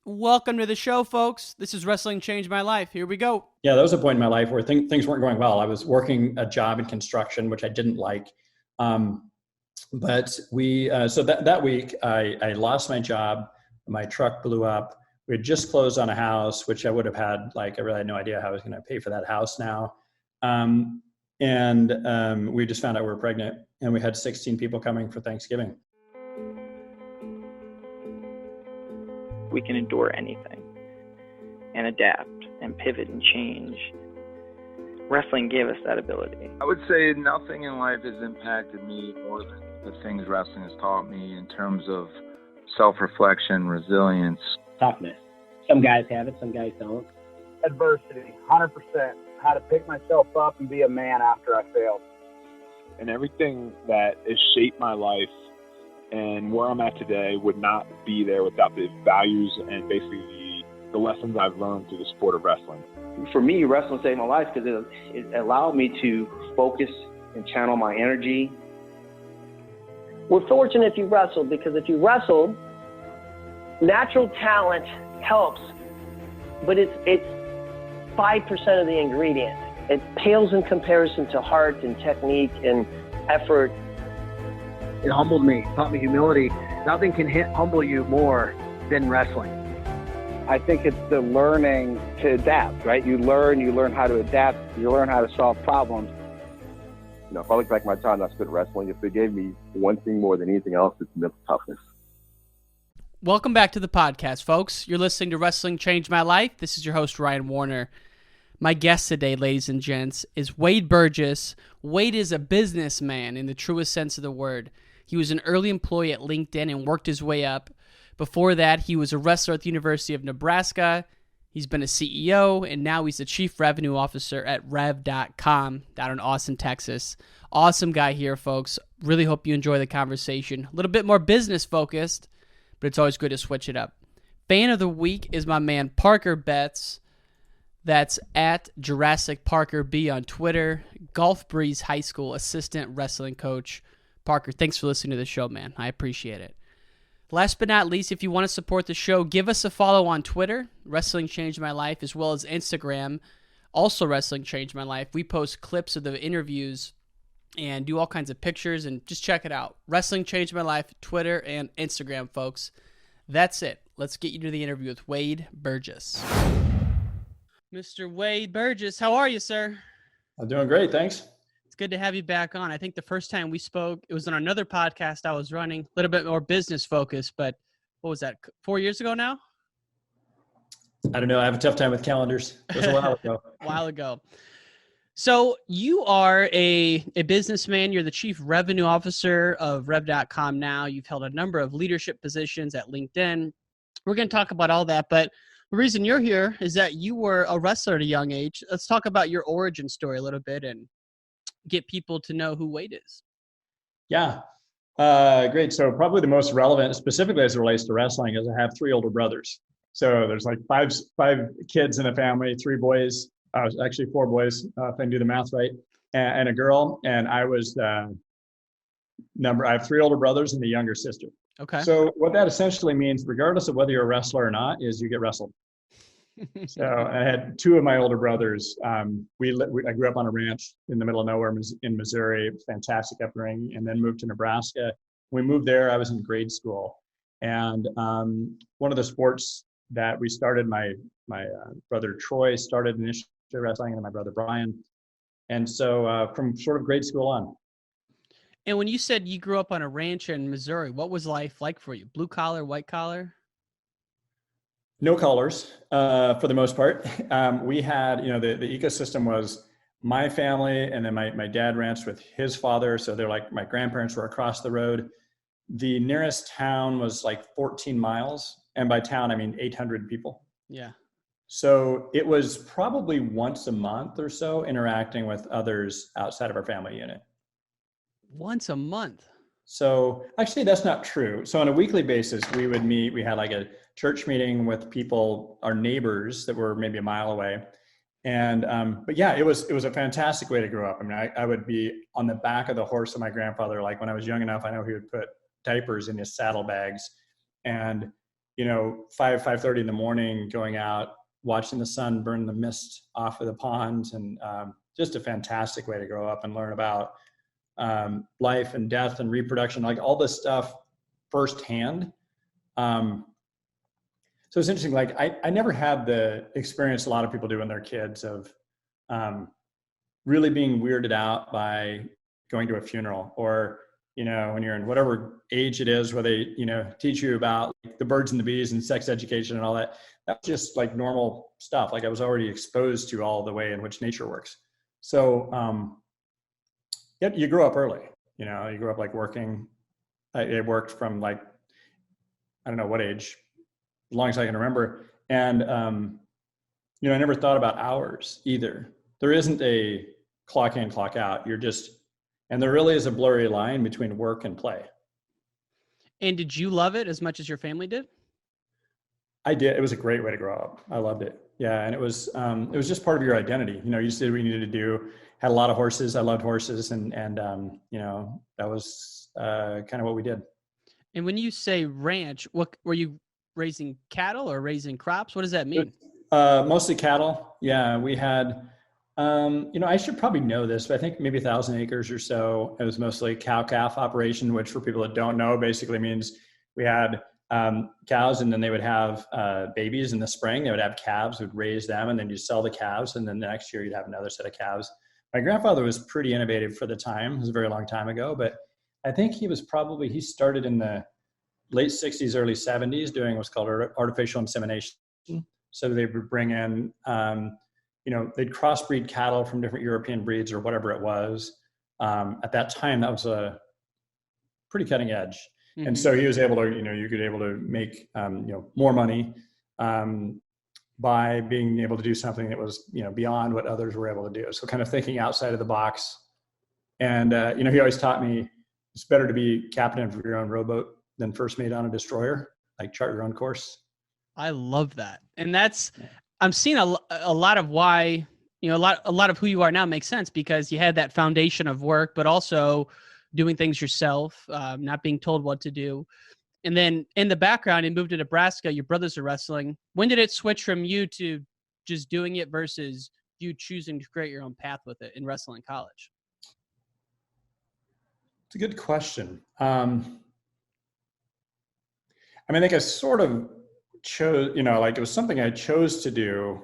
Welcome to the show, folks. This is Wrestling Changed My Life. Here we go. Yeah, that was a point in my life where things weren't going well. I was working a job in construction, which I didn't like. But so that week, I lost my job. My truck blew up. We had just closed on a house, which I would have had, I really had no idea how I was going to pay for that house now. We just found out we were pregnant, and we had 16 people coming for Thanksgiving. We can endure anything and adapt and pivot and change. Wrestling gave us that ability. I would say nothing in life has impacted me more than the things wrestling has taught me in terms of self-reflection, resilience. Toughness. Some guys have it, some guys don't. Adversity, 100%. How to pick myself up and be a man after I failed. And everything that has shaped my life and where I'm at today would not be there without the values and basically the lessons I've learned through the sport of wrestling. For me, wrestling saved my life because it allowed me to focus and channel my energy. We're fortunate if you wrestle, because if you wrestle, natural talent helps, but it's 5% of the ingredient. It pales in comparison to heart and technique and effort. It humbled me, taught me humility. Nothing can humble you more than wrestling. I think it's the learning to adapt, right? You learn how to adapt, you learn how to solve problems. You know, if I look back at my time I spent wrestling, if it gave me one thing more than anything else, it's mental toughness. Welcome back to the podcast, folks. You're listening to Wrestling Changed My Life. This is your host, Ryan Warner. My guest today, ladies and gents, is Wade Burgess. Wade is a businessman in the truest sense of the word. He was an early employee at LinkedIn and worked his way up. Before that, he was a wrestler at the University of Nebraska. He's been a CEO, and now he's the Chief Revenue Officer at Rev.com down in Austin, Texas. Awesome guy here, folks. Really hope you enjoy the conversation. A little bit more business-focused, but it's always good to switch it up. Fan of the week is my man Parker Betts. That's at Jurassic Parker B on Twitter. Gulf Breeze High School assistant wrestling coach. Parker, thanks for listening to the show, man. I appreciate it. Last but not least, if you want to support the show, give us a follow on Twitter, Wrestling Changed My Life, as well as Instagram, also Wrestling Changed My Life. We post clips of the interviews and do all kinds of pictures, and just check it out. Wrestling Changed My Life, Twitter and Instagram, folks. That's it. Let's get you to the interview with Wade Burgess. Mr. Wade Burgess, how are you, sir? I'm doing great, thanks. It's good to have you back on. I think the first time we spoke, it was on another podcast I was running, a little bit more business focused, but what was that, 4 years ago now? I don't know. I have a tough time with calendars. It was a while ago. A while ago. So you are a businessman. You're the Chief Revenue Officer of Rev.com now. You've held a number of leadership positions at LinkedIn. We're going to talk about all that, but the reason you're here is that you were a wrestler at a young age. Let's talk about your origin story a little bit and get people to know who Wade is. Yeah, great. So probably the most relevant, specifically as it relates to wrestling, is I have three older brothers. So there's like five kids in the family, three boys, actually four boys, if I can do the math right, and a girl. And I was I have three older brothers and a younger sister. Okay. So what that essentially means, regardless of whether you're a wrestler or not, is you get wrestled. So I had two of my older brothers. I grew up on a ranch in the middle of nowhere in Missouri, fantastic upbringing, and then moved to Nebraska. When we moved there, I was in grade school. And one of the sports that we started, my brother Troy started initially wrestling, and my brother Brian. And so from sort of grade school on. And when you said you grew up on a ranch in Missouri, what was life like for you? Blue collar, white collar? No collars, for the most part. We had, the ecosystem was my family, and then my dad ranched with his father. So they're like, my grandparents were across the road. The nearest town was like 14 miles. And by town, I mean 800 people. Yeah. So it was probably once a month or so interacting with others outside of our family unit. Once a month? So actually, that's not true. So on a weekly basis, we would meet. We had like a church meeting with people, our neighbors that were maybe a mile away. And, but yeah, it was a fantastic way to grow up. I mean, I would be on the back of the horse of my grandfather. Like when I was young enough, I know he would put diapers in his saddlebags. And 5:30 in the morning, going out, watching the sun burn the mist off of the ponds, and just a fantastic way to grow up and learn about life and death and reproduction, like all this stuff firsthand. So it's interesting. Like I never had the experience a lot of people do when they're kids of really being weirded out by going to a funeral, or when you're in whatever age it is, where they teach you about the birds and the bees and sex education and all that. That's just like normal stuff. Like I was already exposed to all the way in which nature works. So you grew up early. You grew up like working. I worked from like, I don't know what age, as long as I can remember. And, I never thought about hours either. There isn't a clock in, clock out. And there really is a blurry line between work and play. And did you love it as much as your family did? I did. It was a great way to grow up. I loved it. Yeah. And it was just part of your identity. You just did what you needed to do. Had a lot of horses. I loved horses. And that was kind of what we did. And when you say ranch, what were you raising, cattle or raising crops? What does that mean? Mostly cattle. Yeah. We had, I should probably know this, but I think maybe 1,000 acres or so. It was mostly cow-calf operation, which for people that don't know, basically means we had cows, and then they would have babies in the spring. They would have calves, would raise them, and then you sell the calves, and then the next year you'd have another set of calves. My grandfather was pretty innovative for the time. It was a very long time ago, but I think he started in the late 60s, early 70s doing what's called artificial insemination. So they would bring in, they'd crossbreed cattle from different European breeds or whatever it was. At that time, that was a pretty cutting edge. Mm-hmm. And so he was able to, you could able to make, more money by being able to do something that was, beyond what others were able to do. So kind of thinking outside of the box. And, he always taught me it's better to be captain of your own rowboat than first mate on a destroyer, like chart your own course. I love that. And I'm seeing a lot of why, a lot of who you are now makes sense, because you had that foundation of work, but also doing things yourself, not being told what to do. And then in the background, you moved to Nebraska, your brothers are wrestling. When did it switch from you to just doing it versus you choosing to create your own path with it in wrestling college? It's a good question. I think I sort of chose, it was something I chose to do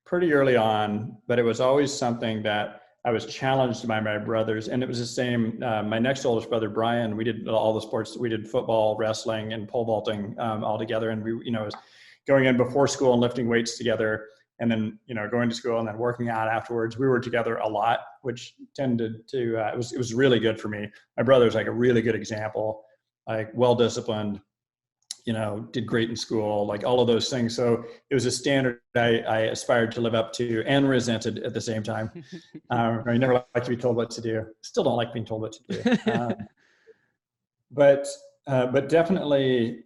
pretty early on, but it was always something that I was challenged by my brothers. And it was the same, my next oldest brother, Brian, we did all the sports. We did football, wrestling, and pole vaulting all together. And we, was going in before school and lifting weights together, and then, going to school and then working out afterwards. We were together a lot, which tended to, it was really good for me. My brother's like a really good example, like well-disciplined, did great in school, like all of those things. So it was a standard I aspired to live up to and resented at the same time. I never liked to be told what to do. Still don't like being told what to do. But definitely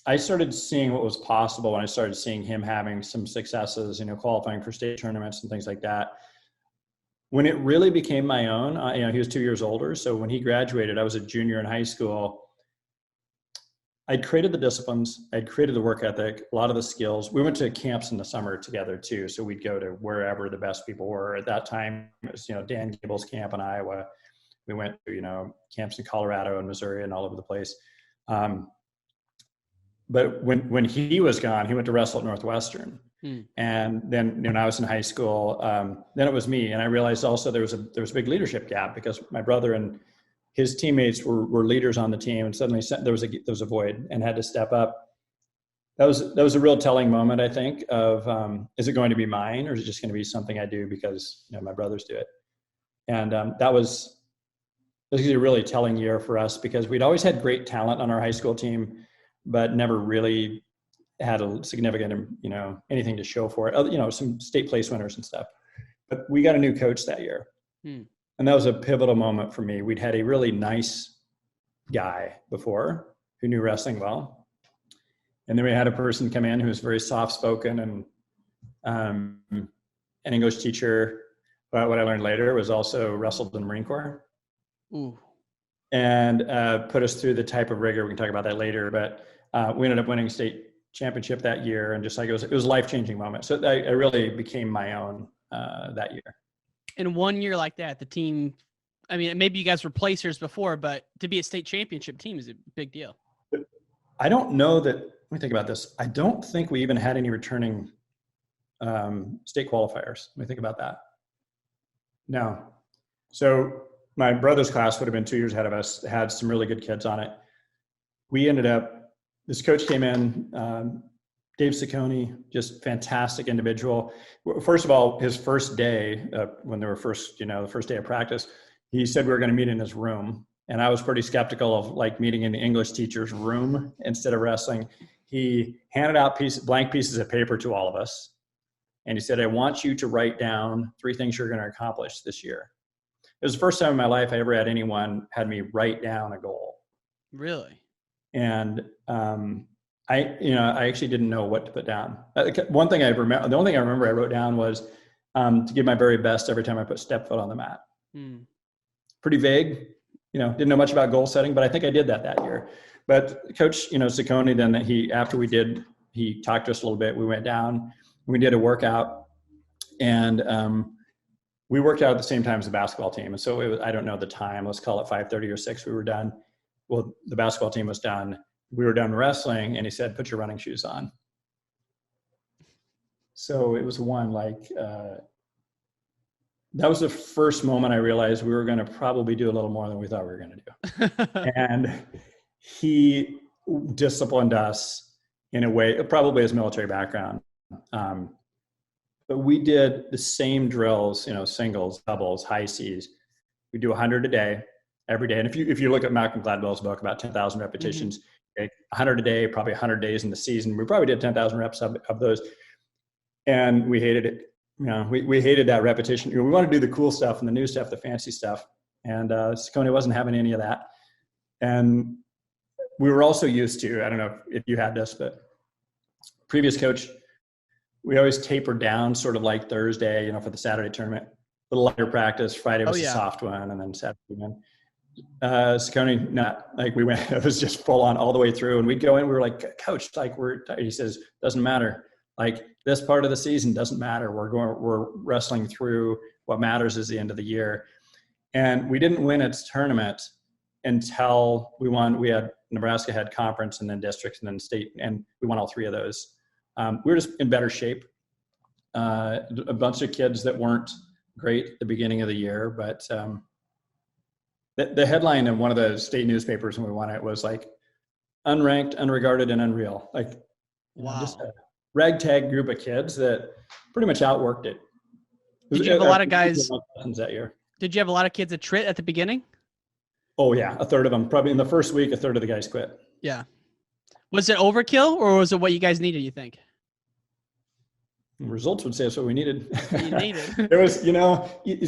I started seeing what was possible when I started seeing him having some successes, qualifying for state tournaments and things like that. When it really became my own, he was 2 years older. So when he graduated, I was a junior in high school. I'd created the disciplines, I'd created the work ethic, a lot of the skills. We went to camps in the summer together too. So we'd go to wherever the best people were. At that time, it was, Dan Gable's camp in Iowa. We went to, camps in Colorado and Missouri and all over the place. But when he was gone, he went to Wrestle at Northwestern. And then when I was in high school, then it was me. And I realized also there was a big leadership gap, because my brother and his teammates were leaders on the team, and suddenly there was a void and had to step up. That was a real telling moment, I think, of is it going to be mine, or is it just going to be something I do because my brothers do it? And that was a really telling year for us, because we'd always had great talent on our high school team, but never really had a significant anything to show for it. Some state place winners and stuff. But we got a new coach that year. And that was a pivotal moment for me. We'd had a really nice guy before who knew wrestling well. And then we had a person come in who was very soft-spoken and an English teacher. But what I learned later was also wrestled in the Marine Corps. Ooh. And put us through the type of rigor. We can talk about that later. But We ended up winning state championship that year, and just like it was a life-changing moment. So I really became my own that year. In 1 year like that, the team, I mean, maybe you guys were placers before, but to be a state championship team is a big deal. I don't know that, let me think about this. I don't think we even had any returning state qualifiers. Let me think about that. No. So my brother's class would have been 2 years ahead of us, had some really good kids on it. We ended up, this coach came in, Dave Ciccone, just fantastic individual. First of all, his first day, when they were the first day of practice, he said we were going to meet in his room. And I was pretty skeptical of like meeting in the English teacher's room instead of wrestling. He handed out blank pieces of paper to all of us. And he said, I want you to write down 3 things you're going to accomplish this year. It was the first time in my life I ever had anyone had me write down a goal. Really? And I actually didn't know what to put down. One thing the only thing I remember I wrote down was to give my very best every time I put step foot on the mat. Pretty vague, didn't know much about goal setting, but I think I did that year. But Coach, Ciccone, then after he talked to us a little bit, we went down, we did a workout, and we worked out at the same time as the basketball team. And so it was, I don't know the time, let's call it 5:30 or 6, we were done. Well, the basketball team was done. We were done wrestling, and he said, put your running shoes on. So it was that was the first moment I realized we were going to probably do a little more than we thought we were going to do. And he disciplined us in a way, probably his military background. But we did the same drills, singles, doubles, high Cs. We do 100 a day, every day. And if you look at Malcolm Gladwell's book about 10,000 repetitions, 100 a day, probably 100 days in the season, we probably did 10,000 reps of those. And we hated it. We hated that repetition. We want to do the cool stuff and the new stuff, the fancy stuff. And Ciccone wasn't having any of that. And we were also used to, I don't know if you had this, but previous coach, we always tapered down sort of like Thursday, for the Saturday tournament, a little lighter practice. Friday was a soft one, and then Saturday again. Ciccone, not like we went, it was just full on all the way through. And we'd go in, we were like, Coach, like he says, doesn't matter. Like this part of the season doesn't matter. We're wrestling through. What matters is the end of the year. And we didn't win its tournament until we won. Nebraska had conference and then districts and then state, and we won all 3 of those. We were just in better shape. A bunch of kids that weren't great at the beginning of the year, but the headline in one of the state newspapers when we won it was like unranked, unregarded, and unreal. Like, wow. Just a ragtag group of kids that pretty much outworked it. Did you have a lot of guys that year? Did you have a lot of kids that trit at the beginning? Oh yeah, a third of them. Probably in the first week, a third of the guys quit. Yeah. Was it overkill, or was it what you guys needed, you think? Results would say that's what we needed. You needed. There was,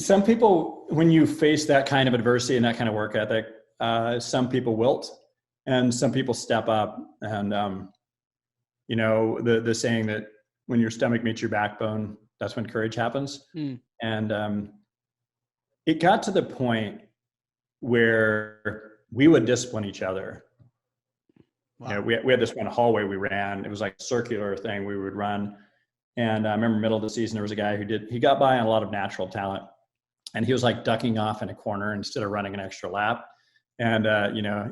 some people, when you face that kind of adversity and that kind of work ethic, some people wilt and some people step up. And, the saying that when your stomach meets your backbone, that's when courage happens. And it got to the point where we would discipline each other. Wow. We had this one hallway we ran. It was like a circular thing we would run. And I remember middle of the season, there was a guy he got by on a lot of natural talent. And he was like ducking off in a corner instead of running an extra lap. And,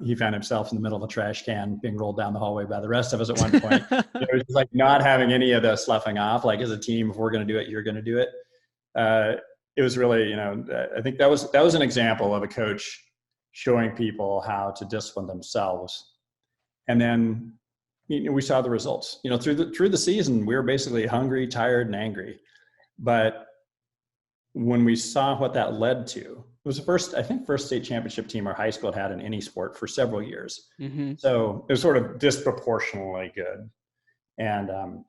he found himself in the middle of a trash can being rolled down the hallway by the rest of us at one point. It was like not having any of the sloughing off, like as a team, if we're going to do it, you're going to do it. It was really, I think that was an example of a coach showing people how to discipline themselves. And then, we saw the results, through the season, we were basically hungry, tired, and angry. But when we saw what that led to, it was the first state championship team our high school had in any sport for several years. Mm-hmm. So it was sort of disproportionately good. And a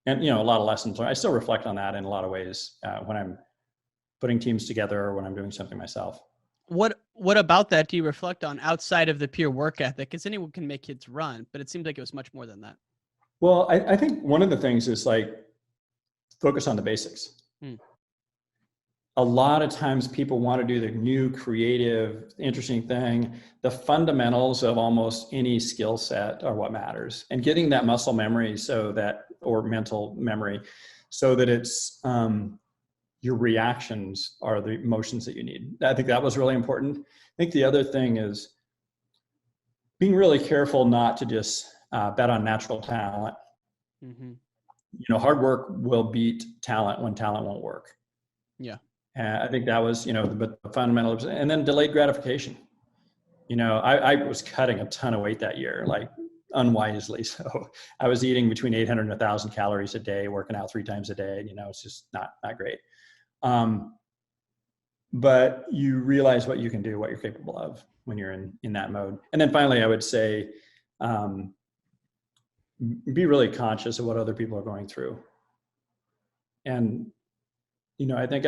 lot of lessons learned. I still reflect on that in a lot of ways when I'm putting teams together or when I'm doing something myself. What about that do you reflect on outside of the pure work ethic? Because anyone can make kids run, but it seems like it was much more than that. Well, I think one of the things is like focus on the basics. a lot of times people want to do the new, creative, interesting thing. The fundamentals of almost any skill set are what matters, and getting that muscle memory or mental memory, so that it's your reactions are the emotions that you need. I think that was really important. I think the other thing is being really careful not to just bet on natural talent. Mm-hmm. Hard work will beat talent when talent won't work. Yeah. I think that was, the fundamental, and then delayed gratification. I was cutting a ton of weight that year, like unwisely. So I was eating between 800 and 1,000 calories a day, working out 3 times a day. It's just not great. But you realize what you can do, what you're capable of when you're in that mode. And then finally, I would say, be really conscious of what other people are going through. And, I think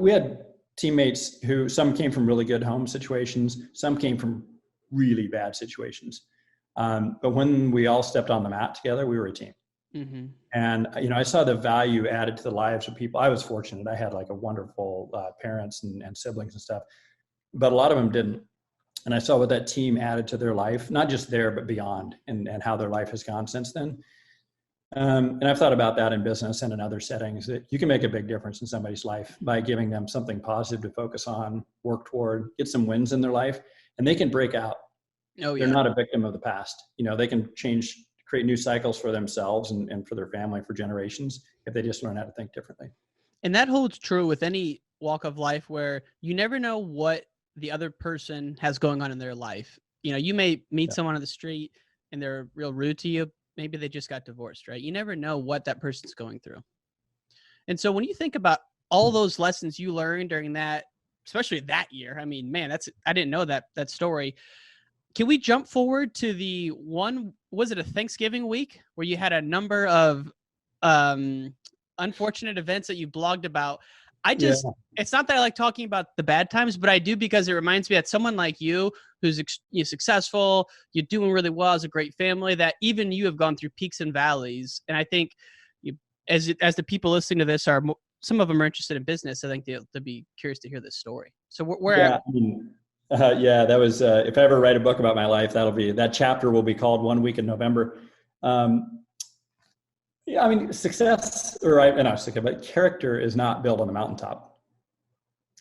we had teammates who, some came from really good home situations, some came from really bad situations. But when we all stepped on the mat together, we were a team. Mm-hmm. And, I saw the value added to the lives of people. I was fortunate. I had like a wonderful parents and siblings and stuff, but a lot of them didn't. And I saw what that team added to their life, not just there, but beyond, and how their life has gone since then. And I've thought about that in business and in other settings, that you can make a big difference in somebody's life by giving them something positive to focus on, work toward, get some wins in their life, and they can break out. Oh, yeah. They're not a victim of the past. They can create new cycles for themselves and for their family for generations if they just learn how to think differently. And that holds true with any walk of life, where you never know what the other person has going on in their life. You may meet someone on the street and they're real rude to you. Maybe they just got divorced, right? You never know what that person's going through. And so when you think about all those lessons you learned during that, especially that year, I mean, man, I didn't know that story. Can we jump forward to the one, was it a Thanksgiving week where you had a number of unfortunate events that you blogged about? It's not that I like talking about the bad times, but I do, because it reminds me that someone like you, who's successful, you're doing really well, as a great family, that even you have gone through peaks and valleys. And I think as the people listening to this some of them are interested in business, I think they'll be curious to hear this story. So that was, if I ever write a book about my life, that chapter will be called 1 Week in November. Success, but character is not built on the mountaintop.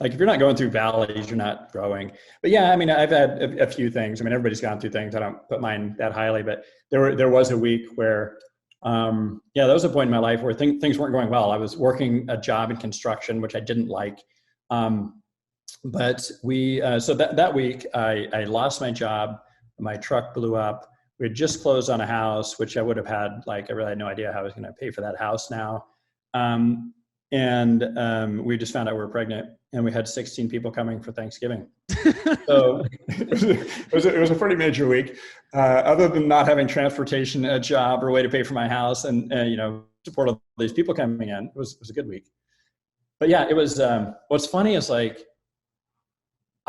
Like, if you're not going through valleys, you're not growing. But I've had a few things. Everybody's gone through things. I don't put mine that highly, but there was a week where, there was a point in my life where things weren't going well. I was working a job in construction, which I didn't like. But so that week I lost my job. My truck blew up. We had just closed on a house, which I would have had, I really had no idea how I was going to pay for that house now. We just found out we were pregnant, and we had 16 people coming for Thanksgiving. So it was a pretty major week. Other than not having transportation, a job, or a way to pay for my house, and support all these people coming in, it was a good week. But yeah, it was. What's funny is, I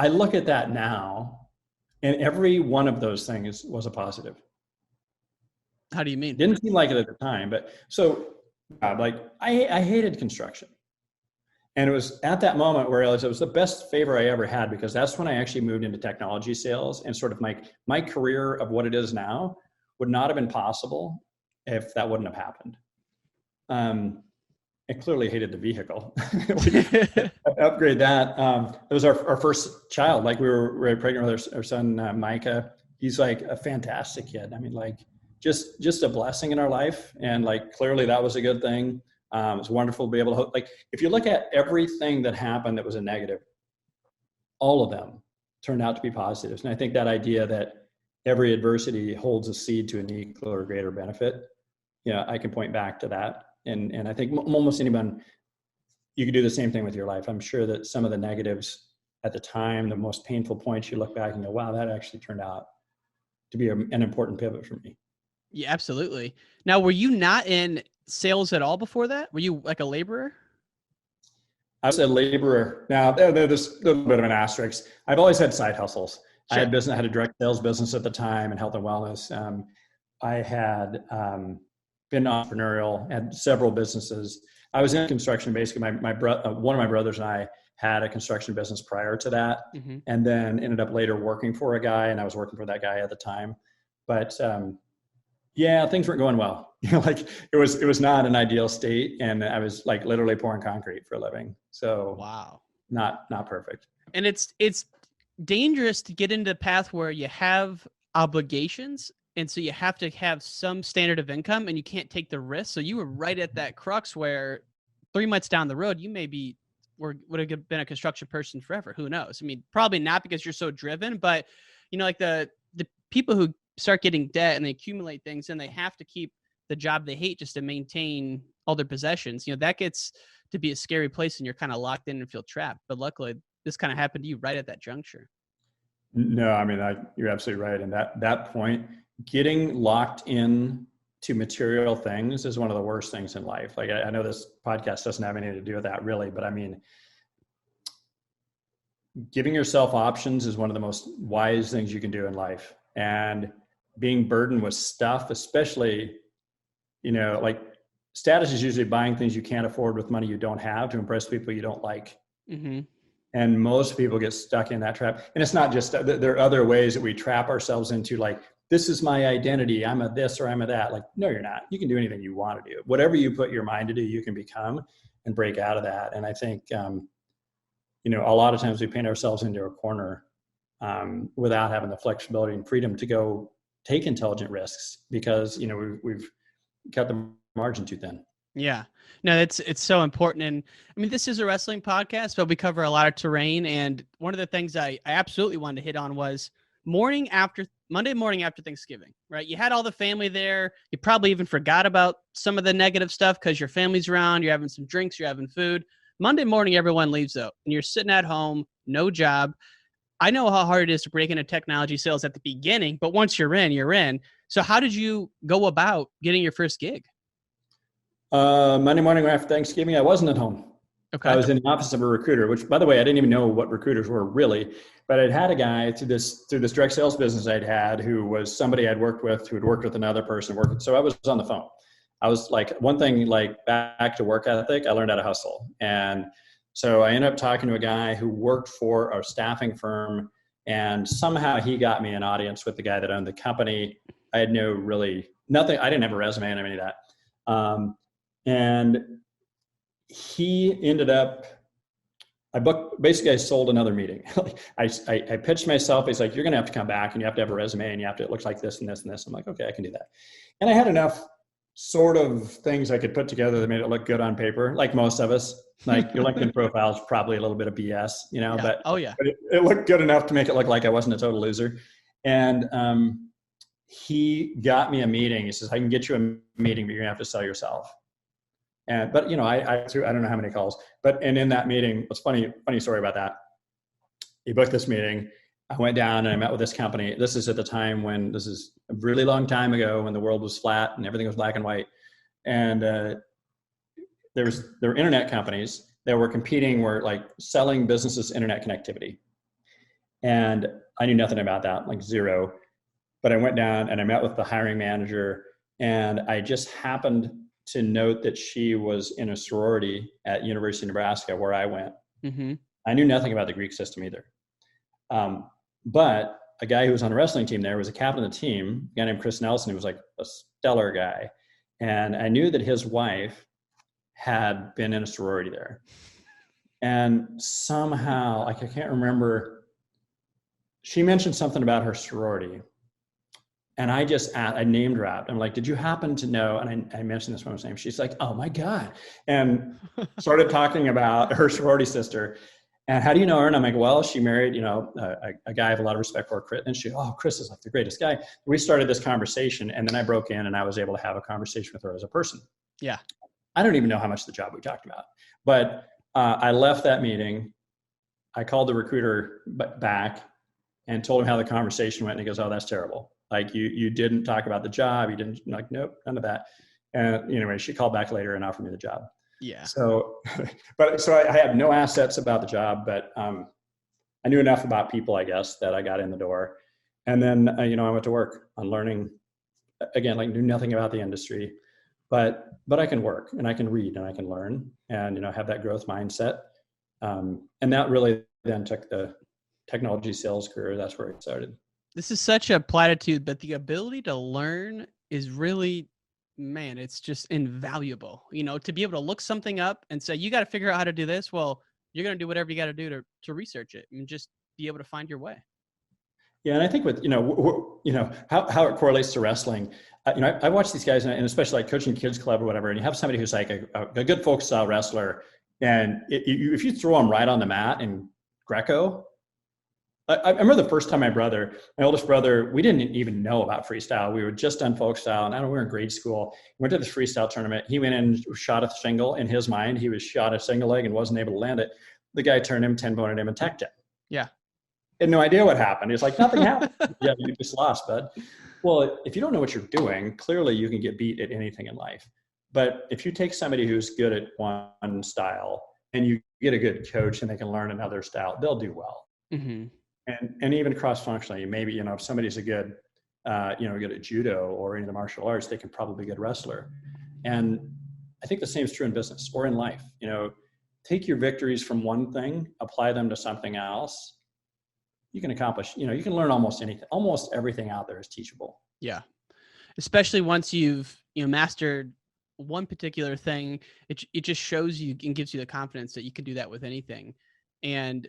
look at that now, and every one of those things was a positive. How do you mean? Didn't seem like it at the time, but so I hated construction. And it was at that moment where I realized it was the best favor I ever had, because that's when I actually moved into technology sales, and sort of my career of what it is now would not have been possible if that wouldn't have happened. I clearly hated the vehicle. Upgrade that. It was our first child. We were pregnant with our son, Micah. He's a fantastic kid. Just a blessing in our life. And clearly that was a good thing. It's wonderful to be able to, if you look at everything that happened that was a negative, all of them turned out to be positives. And I think that idea that every adversity holds a seed to an equal or greater benefit, I can point back to that. And I think almost anyone, you could do the same thing with your life. I'm sure that some of the negatives at the time, the most painful points, you look back and go, wow, that actually turned out to be an important pivot for me. Yeah, absolutely. Now, were you not in sales at all before that? Were you a laborer? I was a laborer. Now, there's a little bit of an asterisk. I've always had side hustles. Sure. I had a direct sales business at the time in health and wellness. I had been entrepreneurial, had several businesses. I was in construction. Basically, one of my brothers and I had a construction business prior to that, and then ended up later working for a guy, and I was working for that guy at the time. But yeah, things weren't going well. Like it was not an ideal state, and I was like literally pouring concrete for a living. So wow, not perfect. And it's dangerous to get into the path where you have obligations, and so you have to have some standard of income, and you can't take the risk. So you were right at that crux where 3 months down the road, you maybe would have been a construction person forever. Who knows? I mean, probably not, because you're so driven, but like the people who start getting debt and they accumulate things, and they have to keep the job they hate just to maintain all their possessions. That gets to be a scary place, and you're kind of locked in and feel trapped. But luckily, this kind of happened to you right at that juncture. No, I mean, you're absolutely right. And that point, getting locked in to material things is one of the worst things in life. Like I know this podcast doesn't have anything to do with that really, but I mean, giving yourself options is one of the most wise things you can do in life. And being burdened with stuff, especially, like status is usually buying things you can't afford with money you don't have to impress people you don't like. And most people get stuck in that trap. And it's not just, there are other ways that we trap ourselves into, like, this is my identity, I'm a this or I'm a that. Like, no, you're not. You can do anything you want to do. Whatever you put your mind to do, you can become and break out of that. And I think, a lot of times we paint ourselves into a corner without having the flexibility and freedom to go take intelligent risks because, we've cut the margin too thin. Yeah, no, it's so important. And I mean, this is a wrestling podcast, but we cover a lot of terrain. And one of the things I absolutely wanted to hit on was Monday morning after Thanksgiving, right? You had all the family there. You probably even forgot about some of the negative stuff because your family's around, you're having some drinks, you're having food. Monday morning, everyone leaves out and you're sitting at home, no job. I know how hard it is to break into technology sales at the beginning, but once you're in, you're in. So how did you go about getting your first gig? Monday morning after Thanksgiving, I wasn't at home. Okay. I was in the office of a recruiter, which, by the way, I didn't even know what recruiters were really, but I'd had a guy through this direct sales business I'd had who was somebody I'd worked with, who had worked with another person. So I was on the phone. I was like, one thing, like back to work ethic, I learned how to hustle. And so I ended up talking to a guy who worked for a staffing firm, and somehow he got me an audience with the guy that owned the company. I had nothing. I didn't have a resume and any of that. And he ended up, I sold another meeting. I pitched myself. He's like, you're going to have to come back and you have to have a resume and it looks like this and this and this. I'm like, okay, I can do that. And I had enough sort of things I could put together that made it look good on paper. Like most of us, like your LinkedIn profile is probably a little bit of BS, yeah. but, oh yeah, but it looked good enough to make it look like I wasn't a total loser. And, he got me a meeting. He says, I can get you a meeting, but you're gonna have to sell yourself. But I don't know how many calls, and in that meeting, it's funny story about that. He booked this meeting. I went down and I met with this company. This is at the time this is a really long time ago when the world was flat and everything was black and white. And there were internet companies that were competing, were like selling businesses internet connectivity. And I knew nothing about that, like zero. But I went down and I met with the hiring manager, and I just happened to note that she was in a sorority at University of Nebraska where I went. Mm-hmm. I knew nothing about the Greek system either. But a guy who was on a wrestling team there was a captain of the team, a guy named Chris Nelson, who was like a stellar guy. And I knew that his wife had been in a sorority there. And somehow, like I can't remember, she mentioned something about her sorority. And I name dropped. I'm like, did you happen to know? And I mentioned this woman's name. She's like, oh my God. And started talking about her sorority sister. And how do you know her? And I'm like, well, she married, a guy I have a lot of respect for, Chris. And Chris is like the greatest guy. We started this conversation, and then I broke in and I was able to have a conversation with her as a person. Yeah. I don't even know how much of the job we talked about, but I left that meeting. I called the recruiter back and told him how the conversation went. And he goes, oh, that's terrible. Like you didn't talk about the job. You didn't, like, nope, none of that. And anyway, she called back later and offered me the job. Yeah. So I had no assets about the job, but I knew enough about people, I guess, that I got in the door. And then, I went to work on learning, again, like knew nothing about the industry. but I can work and I can read and I can learn and, have that growth mindset. And that really then took the technology sales career. That's where it started. This is such a platitude, but the ability to learn is really, man, it's just invaluable. To be able to look something up and say, you got to figure out how to do this. Well, you're going to do whatever you got to do to research it and just be able to find your way. Yeah. And I think with, how it correlates to wrestling, I watch these guys and especially like coaching kids club or whatever, and you have somebody who's like a good folk style wrestler. And if you throw them right on the mat in Greco, I remember the first time my oldest brother, we didn't even know about freestyle. We were just done folk style, and we were in grade school. We went to this freestyle tournament. He went in and shot a shingle. In his mind, he was shot a single leg and wasn't able to land it. The guy turned him, 10-boned him, and teched him. Yeah. Had no idea what happened. It's like, nothing happened. Yeah, you just lost, bud. Well, if you don't know what you're doing, clearly you can get beat at anything in life. But if you take somebody who's good at one style and you get a good coach and they can learn another style, they'll do well. Mm-hmm. And even cross-functionally, maybe, if somebody's good at judo or any of the martial arts, they can probably be a good wrestler. And I think the same is true in business or in life. Take your victories from one thing, apply them to something else. You can accomplish, you can learn almost anything. Almost everything out there is teachable. Yeah. Especially once you've, mastered one particular thing, it just shows you and gives you the confidence that you can do that with anything. And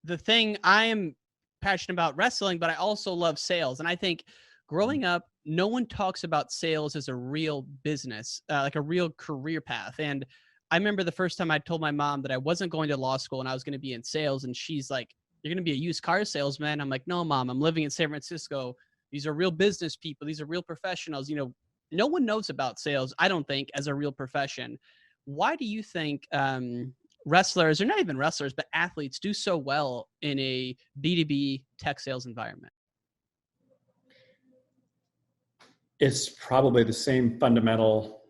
the thing I'm passionate about wrestling, but I also love sales. And I think growing up, no one talks about sales as a real business, like a real career path. And I remember the first time I told my mom that I wasn't going to law school and I was going to be in sales. And she's like, "You're going to be a used car salesman?" I'm like, "No, Mom, I'm living in San Francisco. These are real business people. These are real professionals." No one knows about sales, I don't think, as a real profession. Why do you think wrestlers, or not even wrestlers, but athletes do so well in a B2B tech sales environment? It's probably the same fundamental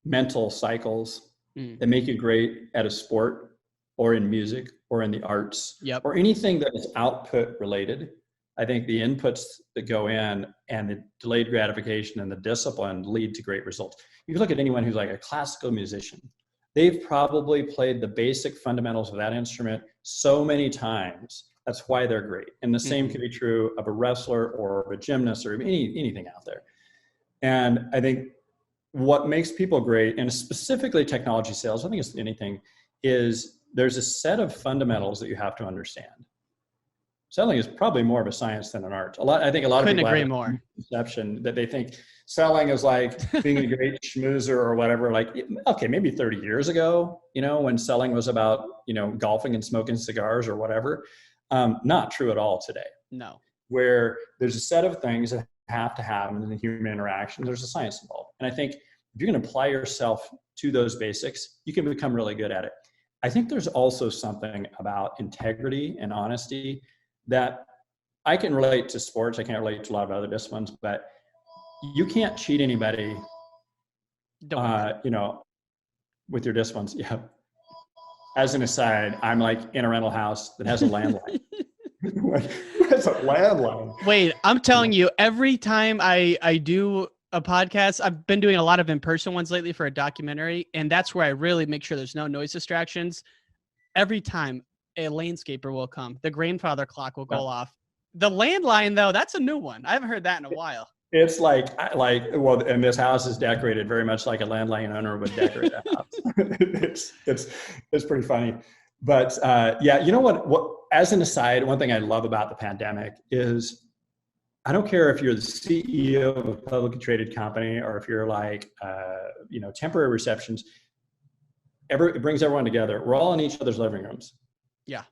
mental cycles that make you great at a sport or in music or in the arts or anything that is output related. I think the inputs that go in and the delayed gratification and the discipline lead to great results. You can look at anyone who's like a classical musician. They've probably played the basic fundamentals of that instrument so many times. That's why they're great. And the same can be true of a wrestler or of a gymnast or anything out there. And I think what makes people great, and specifically technology sales, I think it's anything, is there's a set of fundamentals that you have to understand. Selling is probably more of a science than an art. I think a lot of people have a perception that they think selling is like being a great schmoozer or whatever. Like, okay, maybe 30 years ago, when selling was about, golfing and smoking cigars or whatever. Not true at all today. No. Where there's a set of things that have to happen in the human interaction. There's a science involved. And I think if you can apply yourself to those basics, you can become really good at it. I think there's also something about integrity and honesty that I can relate to sports. I can't relate to a lot of other disciplines, but you can't cheat anybody, with your disciplines. Yeah. As an aside, I'm like in a rental house that has a landline. That's a landline. Wait, I'm telling you, every time I do a podcast, I've been doing a lot of in-person ones lately for a documentary, and that's where I really make sure there's no noise distractions. Every time a landscaper will come, the grandfather clock will go off. The landline, though, that's a new one. I haven't heard that in a while. It's and this house is decorated very much like a landline owner would decorate a house. It's pretty funny. But you know what, as an aside, one thing I love about the pandemic is I don't care if you're the CEO of a publicly traded company or if you're like, temporary receptions, it brings everyone together. We're all in each other's living rooms. Yeah.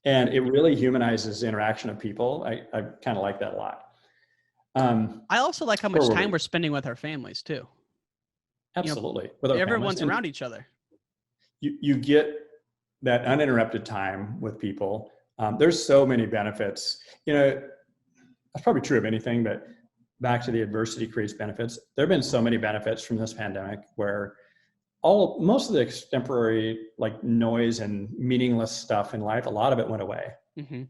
And it really humanizes the interaction of people. I kind of like that a lot. I also like how much time we're spending with our families too. Absolutely. Everyone's around each other. You get that uninterrupted time with people. There's so many benefits. That's probably true of anything, but back to the adversity creates benefits. There have been so many benefits from this pandemic where most of the extemporary noise and meaningless stuff in life, a lot of it went away. Mm-hmm.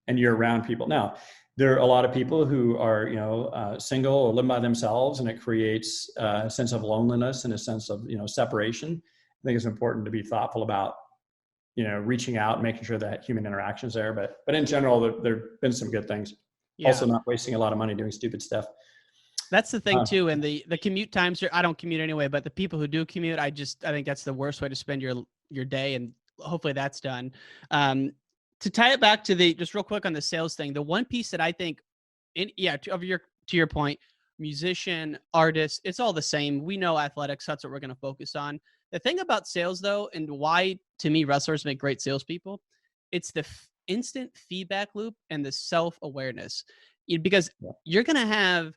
And you're around people. Now, there are a lot of people who are, you know, single or live by themselves, and it creates a sense of loneliness and a sense of, you know, separation. I think it's important to be thoughtful about, you know, reaching out and making sure that human interaction's there. But in general, there've been some good things. Yeah. Also, not wasting a lot of money doing stupid stuff. That's the thing too. And the commute times I don't commute anyway, but the people who do commute, I think that's the worst way to spend your day. And hopefully that's done. To tie it back to just real quick on the sales thing, the one piece that I think to your point, musician, artist, it's all the same. We know athletics. That's what we're going to focus on. The thing about sales though, and why to me wrestlers make great salespeople, it's the instant feedback loop and the self-awareness, because you're going to have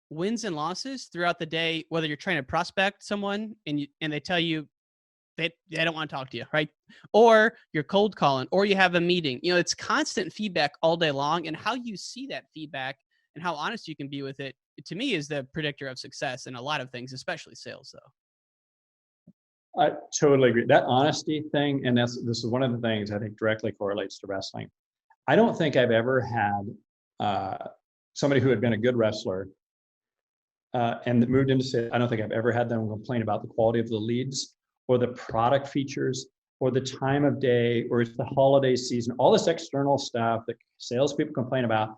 wins and losses throughout the day, whether you're trying to prospect someone and they tell you they don't want to talk to you, right? Or you're cold calling, or you have a meeting. You know, it's constant feedback all day long, and how you see that feedback and how honest you can be with it, to me, is the predictor of success in a lot of things, especially sales, though. I totally agree. That honesty thing, and this is one of the things I think directly correlates to wrestling. I don't think I've ever had somebody who had been a good wrestler and moved into sales. I don't think I've ever had them complain about the quality of the leads or the product features or the time of day, or it's the holiday season, all this external stuff that salespeople complain about.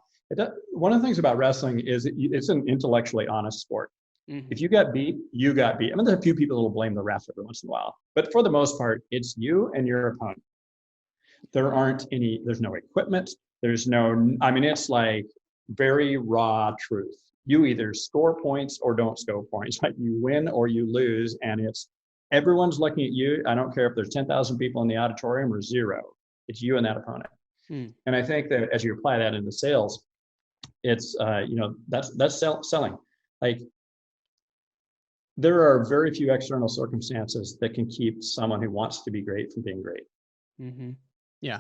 One of the things about wrestling is it's an intellectually honest sport. Mm-hmm. If you got beat, you got beat. I mean, there's a few people who will blame the ref every once in a while, but for the most part, it's you and your opponent. There's no equipment. It's like very raw truth. You either score points or don't score points. Like you win or you lose, and everyone's looking at you. I don't care if there's 10,000 people in the auditorium or zero. It's you and that opponent. And I think that as you apply that into sales, it's that's selling. Like there are very few external circumstances that can keep someone who wants to be great from being great. Mm-hmm. Yeah.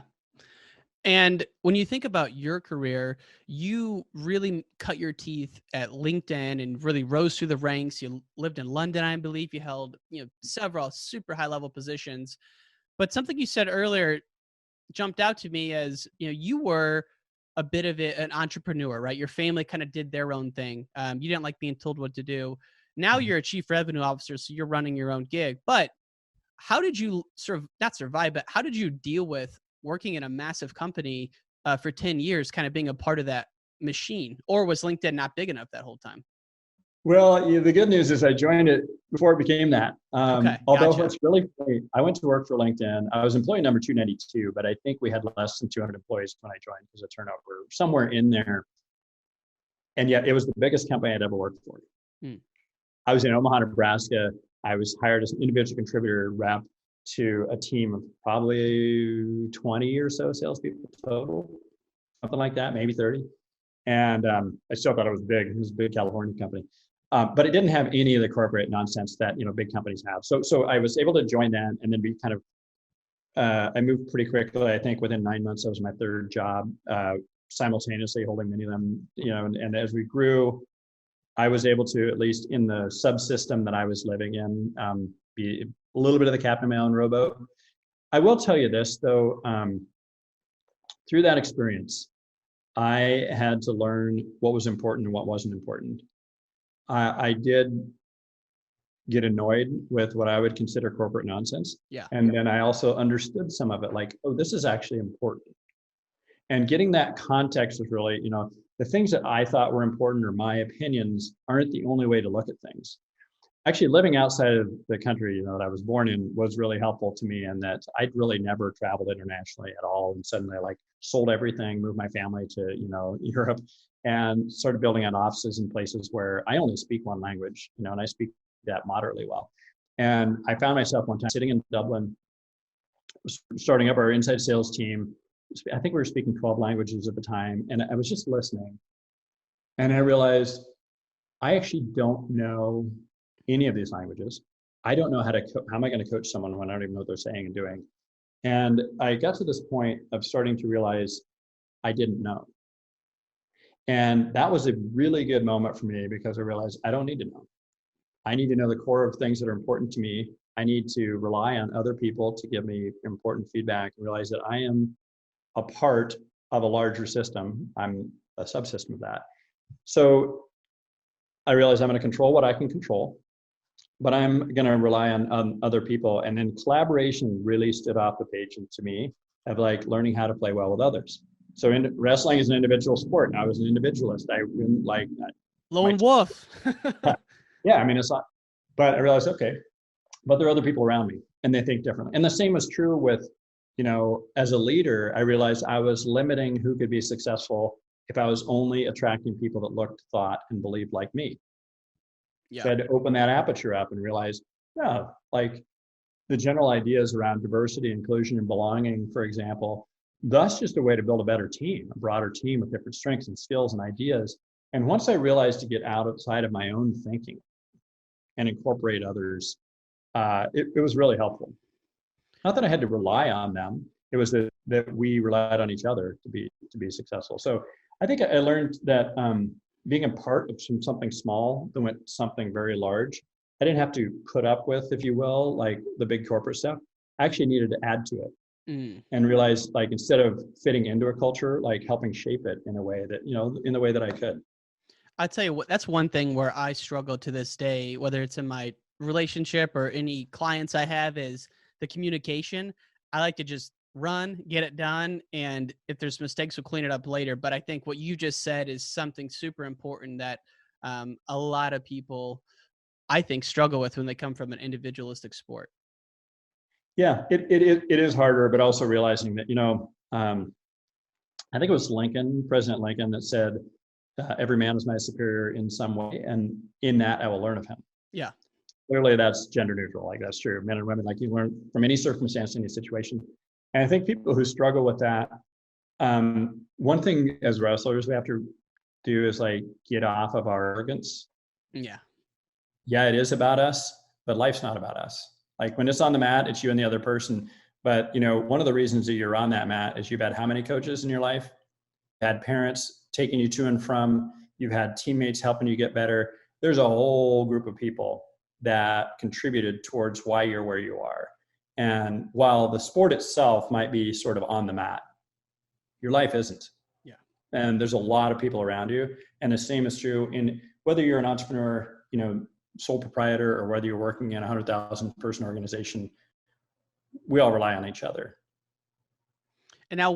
And when you think about your career, you really cut your teeth at LinkedIn and really rose through the ranks. You lived in London, I believe. You held, several super high level positions. But something you said earlier jumped out to me as, you were a bit of an entrepreneur, right? Your family kind of did their own thing. You didn't like being told what to do. Now you're a chief revenue officer, so you're running your own gig. But how did you not survive, but how did you deal with working in a massive company for 10 years, kind of being a part of that machine? Or was LinkedIn not big enough that whole time? Well, the good news is I joined it before it became that. Although gotcha. What's really funny, I went to work for LinkedIn. I was employee number 292, but I think we had less than 200 employees when I joined because of turnover, somewhere in there. And yet it was the biggest company I'd ever worked for. I was in Omaha, Nebraska. I was hired as an individual contributor rep to a team of probably 20 or so salespeople total, something like that, maybe 30. And I still thought it was big. It was a big California company. But it didn't have any of the corporate nonsense that, big companies have. So I was able to join that and then be kind of, I moved pretty quickly. I think within 9 months, that was my third job, simultaneously holding many of them, and as we grew, I was able to, at least in the subsystem that I was living in, be a little bit of the captain of my own rowboat. I will tell you this though, through that experience, I had to learn what was important and what wasn't important. I did get annoyed with what I would consider corporate nonsense. Yeah. And then I also understood some of it, like, oh, this is actually important. And getting that context was really, the things that I thought were important or my opinions aren't the only way to look at things. Actually, living outside of the country, that I was born in was really helpful to me, and that I'd really never traveled internationally at all. And suddenly I sold everything, moved my family to, Europe, and started building out offices in places where I only speak one language, and I speak that moderately well. And I found myself one time sitting in Dublin, starting up our inside sales team. I think we were speaking 12 languages at the time, and I was just listening. And I realized I actually don't know any of these languages. I don't know how am I going to coach someone when I don't even know what they're saying and doing? And I got to this point of starting to realize I didn't know. And that was a really good moment for me, because I realized I don't need to know. I need to know the core of things that are important to me. I need to rely on other people to give me important feedback and realize that I am a part of a larger system. I'm subsystem of that. So I realized I'm going to control what I can control, but I'm going to rely on other people. And then collaboration really stood off the page to me of like learning how to play well with others. So wrestling is an individual sport. And I was an individualist. I didn't like lone wolf. Yeah, I mean, it's not, but I realized, okay, but there are other people around me and they think differently. And the same was true with, as a leader, I realized I was limiting who could be successful if I was only attracting people that looked, thought, and believed like me. Yeah. So I had to open that aperture up and realize, yeah, like the general ideas around diversity, inclusion, and belonging, for example, that's just a way to build a better team, a broader team with different strengths and skills and ideas. And once I realized to get outside of my own thinking and incorporate others, it was really helpful. Not that I had to rely on them. It was that we relied on each other to be successful. So I think I learned that being a part of something small that went something very large, I didn't have to put up with, if you will, like the big corporate stuff. I actually needed to add to it and realize, like, instead of fitting into a culture, like helping shape it in a way that, in the way that I could. I'll tell you what, that's one thing where I struggle to this day, whether it's in my relationship or any clients I have, is the communication. I like to just run, get it done. And if there's mistakes, we'll clean it up later. But I think what you just said is something super important that a lot of people, I think, struggle with when they come from an individualistic sport. Yeah, it is harder, but also realizing that, I think it was President Lincoln, that said, every man is my superior in some way, and in that I will learn of him. Yeah. Clearly that's gender neutral. Like, that's true. Men and women, like, you learn from any circumstance, any situation. And I think people who struggle with that, one thing as wrestlers we have to do is like get off of our arrogance. Yeah. Yeah, it is about us, but life's not about us. Like, when it's on the mat, it's you and the other person. But, one of the reasons that you're on that mat is you've had how many coaches in your life? You've had parents taking you to and from, you've had teammates helping you get better. There's a whole group of people that contributed towards why you're where you are. And while the sport itself might be sort of on the mat, your life isn't. Yeah. And there's a lot of people around you. And the same is true in whether you're an entrepreneur, sole proprietor, or whether you're working in a 100,000 person organization. We all rely on each other. And now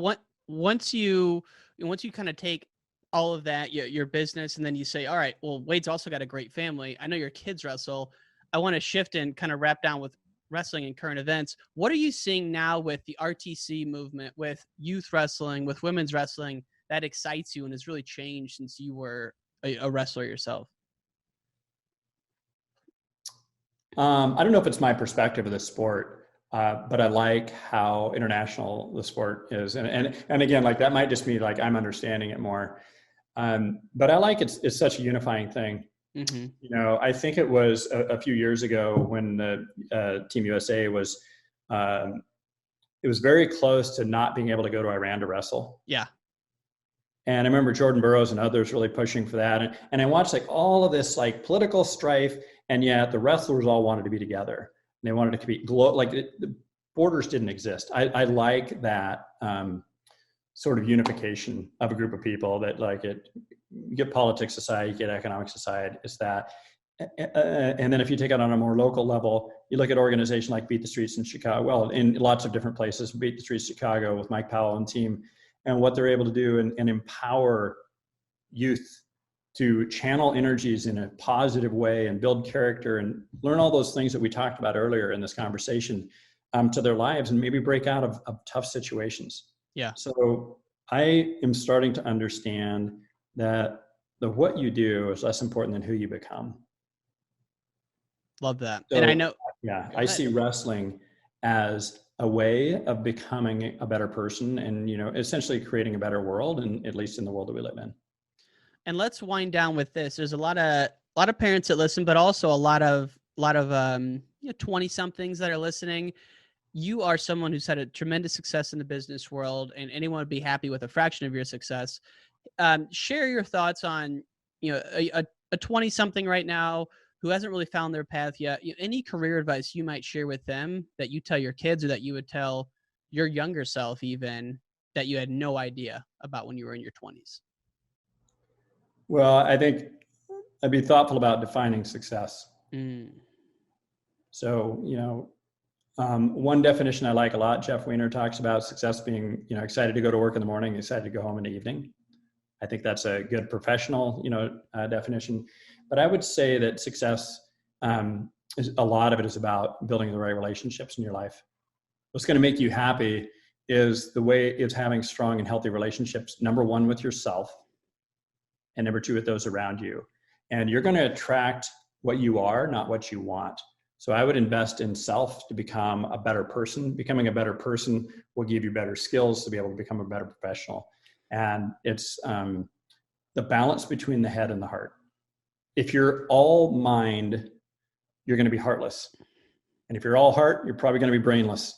once you kind of take all of that, your business, and then you say, all right, well, Wade's also got a great family. I know your kids wrestle. I want to shift and kind of wrap down with wrestling and current events. What are you seeing now with the RTC movement, with youth wrestling, with women's wrestling, that excites you and has really changed since you were a wrestler yourself? I don't know if it's my perspective of the sport, but I like how international the sport is. And again, like, that might just be like, I'm understanding it more. But I like it's such a unifying thing. Mm-hmm. I think it was a few years ago when the Team USA was, it was very close to not being able to go to Iran to wrestle. Yeah. And I remember Jordan Burroughs and others really pushing for that. And I watched like all of this like political strife, and yet the wrestlers all wanted to be together. And they wanted to compete. The borders didn't exist. I like that sort of unification of a group of people, that like you get politics aside, you get economics aside, is that. And then if you take it on a more local level, you look at an organization like Beat the Streets in Chicago, well, in lots of different places, Beat the Streets Chicago with Mike Powell and team, and what they're able to do and empower youth to channel energies in a positive way and build character and learn all those things that we talked about earlier in this conversation to their lives, and maybe break out of tough situations. Yeah. So I am starting to understand that what you do is less important than who you become. Love that. So, and I know. Yeah, I see wrestling as a way of becoming a better person and, essentially creating a better world, and at least in the world that we live in. And let's wind down with this. There's a lot of parents that listen, but also a lot of 20 somethings that are listening. You are someone who's had a tremendous success in the business world, and anyone would be happy with a fraction of your success. Share your thoughts on, a 20 something right now who hasn't really found their path yet. Any career advice you might share with them that you tell your kids, or that you would tell your younger self even, that you had no idea about when you were in your 20s? Well, I think I'd be thoughtful about defining success. So, one definition I like a lot, Jeff Weiner talks about success being, excited to go to work in the morning, excited to go home in the evening. I think that's a good professional, definition. But I would say that success, a lot of it is about building the right relationships in your life. What's going to make you happy is having strong and healthy relationships. Number one, with yourself, and number two, with those around you. And you're going to attract what you are, not what you want. So I would invest in self to become a better person. Becoming a better person will give you better skills to be able to become a better professional. And it's the balance between the head and the heart. If you're all mind, you're going to be heartless. And if you're all heart, you're probably going to be brainless.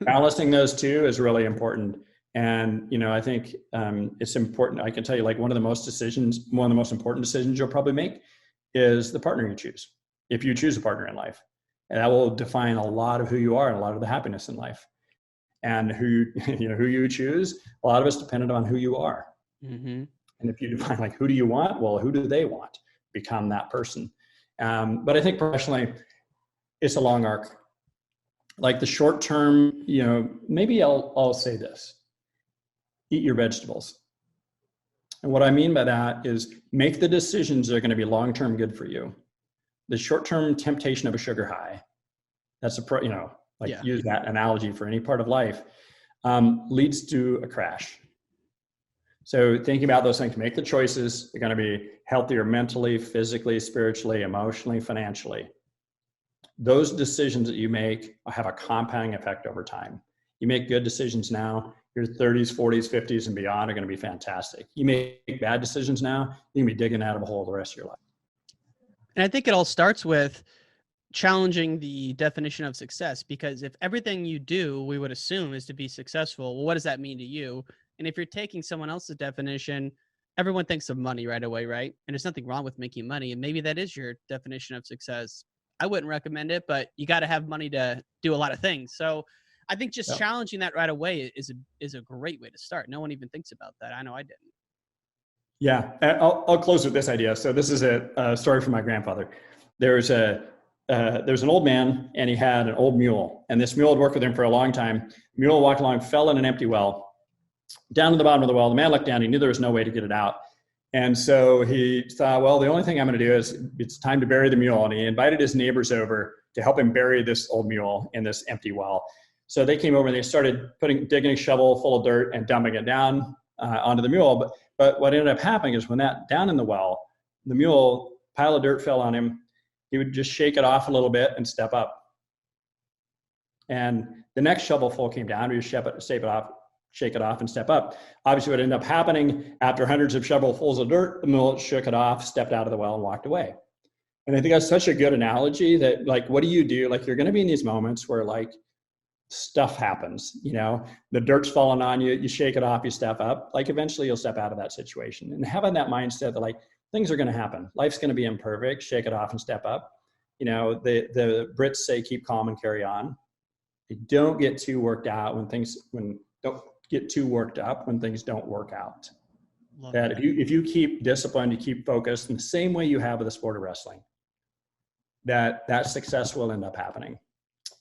Balancing those two is really important. And, I think it's important. I can tell you, one of the most important decisions you'll probably make is the partner you choose. If you choose a partner in life, and that will define a lot of who you are and a lot of the happiness in life. And who you choose, a lot of it's dependent on who you are. And if you define who do you want? Well, who do they want? Become that person. But I think professionally, it's a long arc. The short term, maybe I'll say this: eat your vegetables. And what I mean by that is make the decisions that are going to be long term good for you. The short term temptation of a sugar high, that's use that analogy for any part of life, leads to a crash. So thinking about those things, make the choices. They're going to be healthier mentally, physically, spiritually, emotionally, financially. Those decisions that you make have a compounding effect over time. You make good decisions now, your 30s, 40s, 50s, and beyond are going to be fantastic. You make bad decisions now, you can be digging out of a hole the rest of your life. And I think it all starts with challenging the definition of success, because if everything you do, we would assume, is to be successful, well, what does that mean to you? And if you're taking someone else's definition, everyone thinks of money right away, right? And there's nothing wrong with making money. And maybe that is your definition of success. I wouldn't recommend it, but you got to have money to do a lot of things. So I think just challenging that right away is a great way to start. No one even thinks about that. I know I didn't. Yeah, I'll close with this idea. So this is a story from my grandfather. There's an old man, and he had an old mule, and this mule had worked with him for a long time. Mule walked along, fell in an empty well, down to the bottom of the well. The man looked down. He knew there was no way to get it out. And so he thought, well, the only thing I'm going to do is it's time to bury the mule. And he invited his neighbors over to help him bury this old mule in this empty well. So they came over and they started digging a shovel full of dirt and dumping it down onto the mule. But what ended up happening is when that down in the well, the mule, pile of dirt fell on him. He would just shake it off a little bit and step up. And the next shovelful came down, he would shake it off and step up. Obviously what ended up happening after hundreds of shovelfuls of dirt, the mule shook it off, stepped out of the well and walked away. And I think that's such a good analogy that what do you do? You're going to be in these moments where stuff happens, the dirt's falling on you, you shake it off, you step up, eventually you'll step out of that situation. And having that mindset that things are going to happen. Life's going to be imperfect, shake it off and step up. The Brits say, keep calm and carry on. Don't get too worked out don't get too worked up when things don't work out. That if you keep disciplined, you keep focused in the same way you have with the sport of wrestling, that success will end up happening.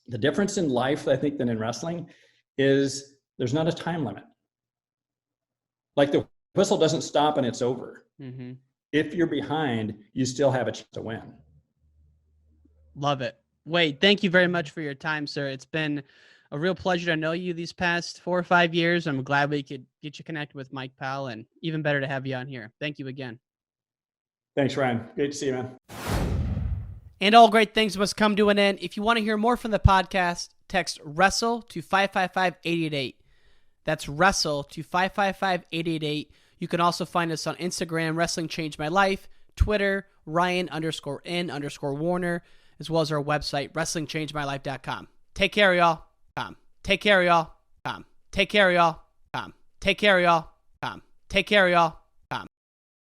The difference in life, I think, than in wrestling is there's not a time limit. The whistle doesn't stop and it's over. Mm-hmm. If you're behind, you still have a chance to win. Love it. Wade, thank you very much for your time, sir. It's been a real pleasure to know you these past 4 or 5 years. I'm glad we could get you connected with Mike Powell, and even better to have you on here. Thank you again. Thanks, Ryan. Great to see you, man. And all great things must come to an end. If you want to hear more from the podcast, text Wrestle to 555-888. That's Wrestle to 555-888. You can also find us on Instagram, Wrestling Changed My Life, Twitter, Ryan_N_Warner, as well as our website, WrestlingChangedMyLife.com. Take care, y'all. Take care, y'all. Take care, y'all. Take care, y'all. Take care, y'all.